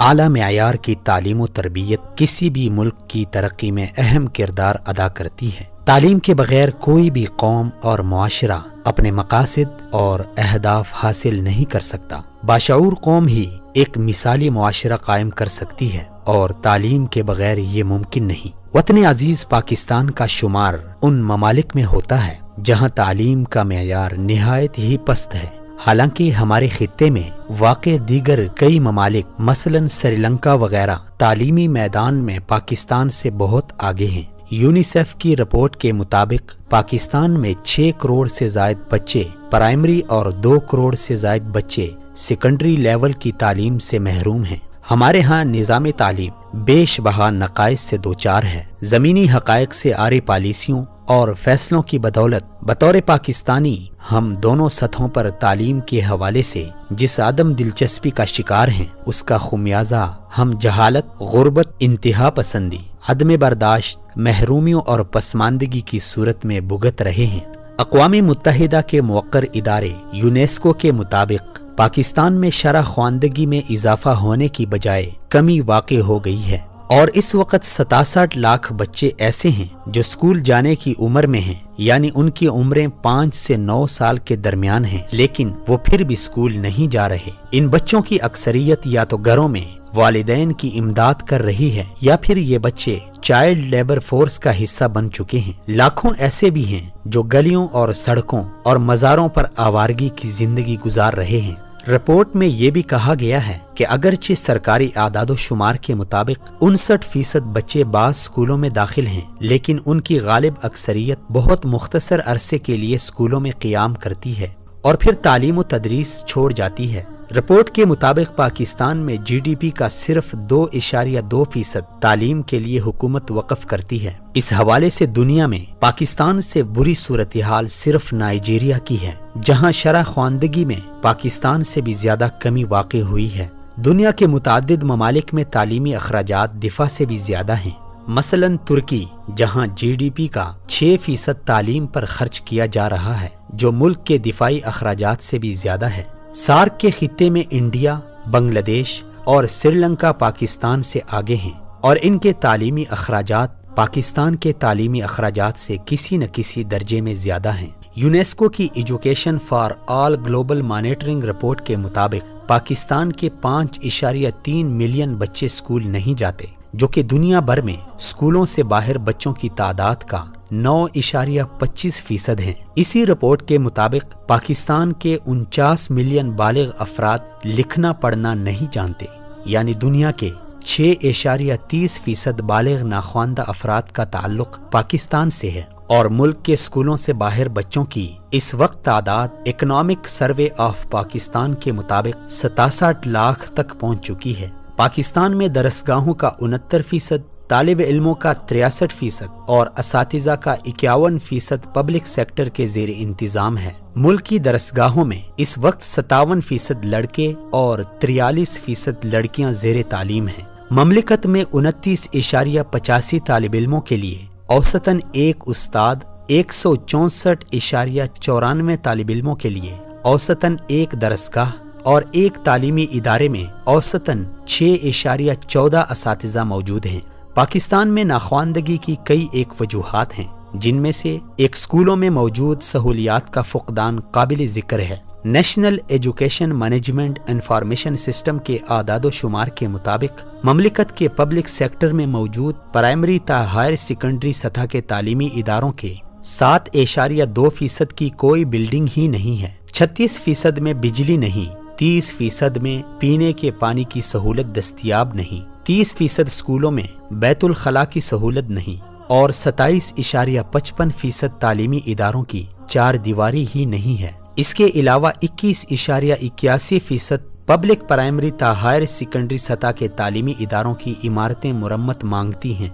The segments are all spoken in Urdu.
اعلیٰ معیار کی تعلیم و تربیت کسی بھی ملک کی ترقی میں اہم کردار ادا کرتی ہے۔ تعلیم کے بغیر کوئی بھی قوم اور معاشرہ اپنے مقاصد اور اہداف حاصل نہیں کر سکتا۔ باشعور قوم ہی ایک مثالی معاشرہ قائم کر سکتی ہے اور تعلیم کے بغیر یہ ممکن نہیں۔ وطن عزیز پاکستان کا شمار ان ممالک میں ہوتا ہے جہاں تعلیم کا معیار نہایت ہی پست ہے، حالانکہ ہمارے خطے میں واقع دیگر کئی ممالک مثلاً سری لنکا وغیرہ تعلیمی میدان میں پاکستان سے بہت آگے ہیں۔ یونیسیف کی رپورٹ کے مطابق پاکستان میں 6 کروڑ سے زائد بچے پرائمری اور 2 کروڑ سے زائد بچے سیکنڈری لیول کی تعلیم سے محروم ہیں۔ ہمارے ہاں نظام تعلیم بیش بہا نقائص سے دوچار ہے۔ زمینی حقائق سے عاری پالیسیوں اور فیصلوں کی بدولت بطور پاکستانی ہم دونوں سطحوں پر تعلیم کے حوالے سے جس عدم دلچسپی کا شکار ہیں، اس کا خمیازہ ہم جہالت، غربت، انتہا پسندی، عدم برداشت، محرومیوں اور پسماندگی کی صورت میں بھگت رہے ہیں۔ اقوام متحدہ کے موقر ادارے یونیسکو کے مطابق پاکستان میں شرح خواندگی میں اضافہ ہونے کی بجائے کمی واقع ہو گئی ہے، اور اس وقت 67 لاکھ بچے ایسے ہیں جو اسکول جانے کی عمر میں ہیں، یعنی ان کی عمریں 5 سے 9 سال کے درمیان ہیں، لیکن وہ پھر بھی اسکول نہیں جا رہے۔ ان بچوں کی اکثریت یا تو گھروں میں والدین کی امداد کر رہی ہے یا پھر یہ بچے چائلڈ لیبر فورس کا حصہ بن چکے ہیں۔ لاکھوں ایسے بھی ہیں جو گلیوں اور سڑکوں اور مزاروں پر آوارگی کی زندگی گزار رہے ہیں۔ رپورٹ میں یہ بھی کہا گیا ہے کہ اگرچہ سرکاری اعداد و شمار کے مطابق 59% بچے بعض اسکولوں میں داخل ہیں، لیکن ان کی غالب اکثریت بہت مختصر عرصے کے لیے اسکولوں میں قیام کرتی ہے اور پھر تعلیم و تدریس چھوڑ جاتی ہے۔ رپورٹ کے مطابق پاکستان میں جی ڈی پی کا صرف 2.2% تعلیم کے لیے حکومت وقف کرتی ہے۔ اس حوالے سے دنیا میں پاکستان سے بری صورتحال صرف نائجیریا کی ہے، جہاں شرح خواندگی میں پاکستان سے بھی زیادہ کمی واقع ہوئی ہے۔ دنیا کے متعدد ممالک میں تعلیمی اخراجات دفاع سے بھی زیادہ ہیں، مثلاً ترکی، جہاں جی ڈی پی کا 6% تعلیم پر خرچ کیا جا رہا ہے، جو ملک کے دفاعی اخراجات سے بھی زیادہ ہے۔ سارک کے خطے میں انڈیا، بنگلہ دیش اور سری لنکا پاکستان سے آگے ہیں، اور ان کے تعلیمی اخراجات پاکستان کے تعلیمی اخراجات سے کسی نہ کسی درجے میں زیادہ ہیں۔ یونیسکو کی education for all global monitoring report کے مطابق پاکستان کے 5.3 ملین بچے اسکول نہیں جاتے، جو کہ دنیا بھر میں اسکولوں سے باہر بچوں کی تعداد کا 9.25% ہیں۔ اسی رپورٹ کے مطابق پاکستان کے 49 ملین بالغ افراد لکھنا پڑھنا نہیں جانتے، یعنی دنیا کے 6.30% بالغ ناخواندہ افراد کا تعلق پاکستان سے ہے، اور ملک کے اسکولوں سے باہر بچوں کی اس وقت تعداد اکنامک سروے آف پاکستان کے مطابق 67 لاکھ تک پہنچ چکی ہے۔ پاکستان میں درسگاہوں کا 69%، طالب علموں کا 63% اور اساتذہ کا 51% پبلک سیکٹر کے زیر انتظام ہے۔ ملک کی درسگاہوں میں اس وقت 57% لڑکے اور 43% لڑکیاں زیر تعلیم ہیں۔ مملکت میں 29.85 طالب علموں کے لیے اوسطاً ایک استاد، 164.94 طالب علموں کے لیے اوسطاً ایک درسگاہ اور ایک تعلیمی ادارے میں اوسطاً 6.14 اساتذہ موجود ہیں۔ پاکستان میں ناخواندگی کی کئی ایک وجوہات ہیں، جن میں سے ایک اسکولوں میں موجود سہولیات کا فقدان قابل ذکر ہے۔ National education management information system کے اعداد و شمار کے مطابق مملکت کے پبلک سیکٹر میں موجود پرائمری تا ہائر سیکنڈری سطح کے تعلیمی اداروں کے 7.2% کی کوئی بلڈنگ ہی نہیں ہے، 36% میں بجلی نہیں، 30% میں پینے کے پانی کی سہولت دستیاب نہیں، 30% اسکولوں میں بیت الخلاء کی سہولت نہیں، اور 27.55% تعلیمی اداروں کی 4 دیواری ہی نہیں ہے۔ اس کے علاوہ 21.81% پبلک پرائمری تا ہائر سیکنڈری سطح کے تعلیمی اداروں کی عمارتیں مرمت مانگتی ہیں۔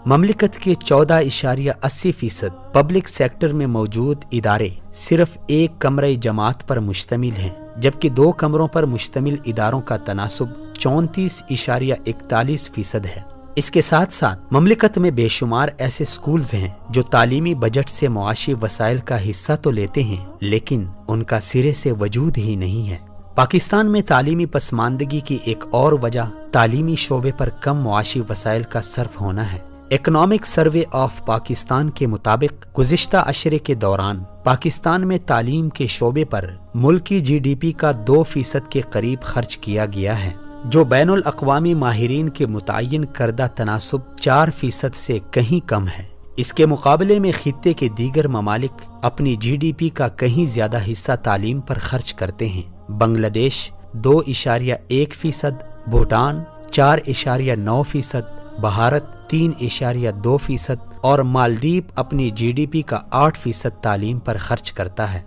مملکت کے 14.80% پبلک سیکٹر میں موجود ادارے صرف ایک کمرہ جماعت پر مشتمل ہیں، جبکہ 2 کمروں پر مشتمل اداروں کا تناسب 34.41% ہے۔ اس کے ساتھ ساتھ مملکت میں بے شمار ایسے سکولز ہیں جو تعلیمی بجٹ سے معاشی وسائل کا حصہ تو لیتے ہیں، لیکن ان کا سرے سے وجود ہی نہیں ہے۔ پاکستان میں تعلیمی پسماندگی کی ایک اور وجہ تعلیمی شعبے پر کم معاشی وسائل کا صرف ہونا ہے۔ اکنامک سروے آف پاکستان کے مطابق گزشتہ عشرے کے دوران پاکستان میں تعلیم کے شعبے پر ملکی جی ڈی پی کا 2% کے قریب خرچ کیا گیا ہے، جو بین الاقوامی ماہرین کے متعین کردہ تناسب 4% سے کہیں کم ہے۔ اس کے مقابلے میں خطے کے دیگر ممالک اپنی جی ڈی پی کا کہیں زیادہ حصہ تعلیم پر خرچ کرتے ہیں۔ بنگلہ دیش 2.1%، بھوٹان 4.9%، بھارت 3.2% اور مالدیپ اپنی جی ڈی پی کا 8% تعلیم پر خرچ کرتا ہے۔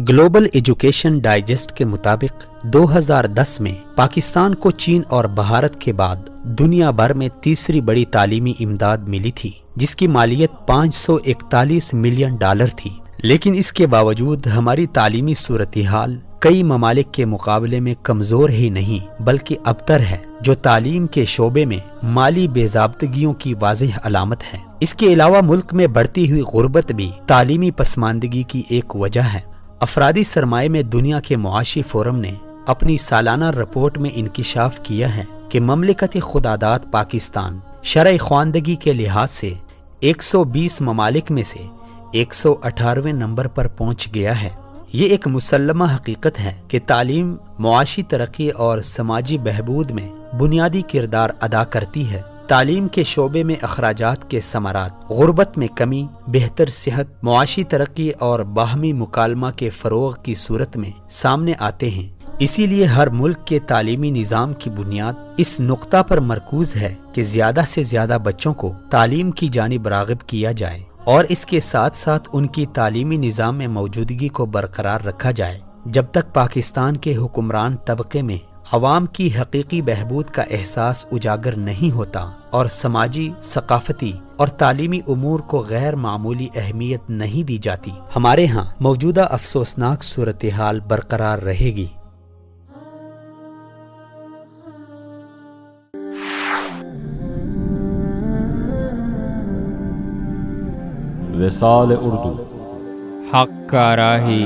گلوبل ایجوکیشن ڈائجسٹ کے مطابق 2010 میں پاکستان کو چین اور بھارت کے بعد دنیا بھر میں تیسری بڑی تعلیمی امداد ملی تھی، جس کی مالیت $541 ملین تھی۔ لیکن اس کے باوجود ہماری تعلیمی صورتحال کئی ممالک کے مقابلے میں کمزور ہی نہیں بلکہ ابتر ہے، جو تعلیم کے شعبے میں مالی بے ضابطگیوں کی واضح علامت ہے۔ اس کے علاوہ ملک میں بڑھتی ہوئی غربت بھی تعلیمی پسماندگی کی ایک وجہ ہے۔ افرادی سرمایہ میں دنیا کے معاشی فورم نے اپنی سالانہ رپورٹ میں انکشاف کیا ہے کہ مملکت خداداد پاکستان شرح خواندگی کے لحاظ سے 120 ممالک میں سے 118ویں نمبر پر پہنچ گیا ہے۔ یہ ایک مسلمہ حقیقت ہے کہ تعلیم معاشی ترقی اور سماجی بہبود میں بنیادی کردار ادا کرتی ہے۔ تعلیم کے شعبے میں اخراجات کے ثمرات غربت میں کمی، بہتر صحت، معاشی ترقی اور باہمی مکالمہ کے فروغ کی صورت میں سامنے آتے ہیں۔ اسی لیے ہر ملک کے تعلیمی نظام کی بنیاد اس نقطہ پر مرکوز ہے کہ زیادہ سے زیادہ بچوں کو تعلیم کی جانب راغب کیا جائے اور اس کے ساتھ ساتھ ان کی تعلیمی نظام میں موجودگی کو برقرار رکھا جائے۔ جب تک پاکستان کے حکمران طبقے میں عوام کی حقیقی بہبود کا احساس اجاگر نہیں ہوتا اور سماجی، ثقافتی اور تعلیمی امور کو غیر معمولی اہمیت نہیں دی جاتی، ہمارے ہاں موجودہ افسوسناک صورتحال برقرار رہے گی۔ وصال اردو، حق کا راہی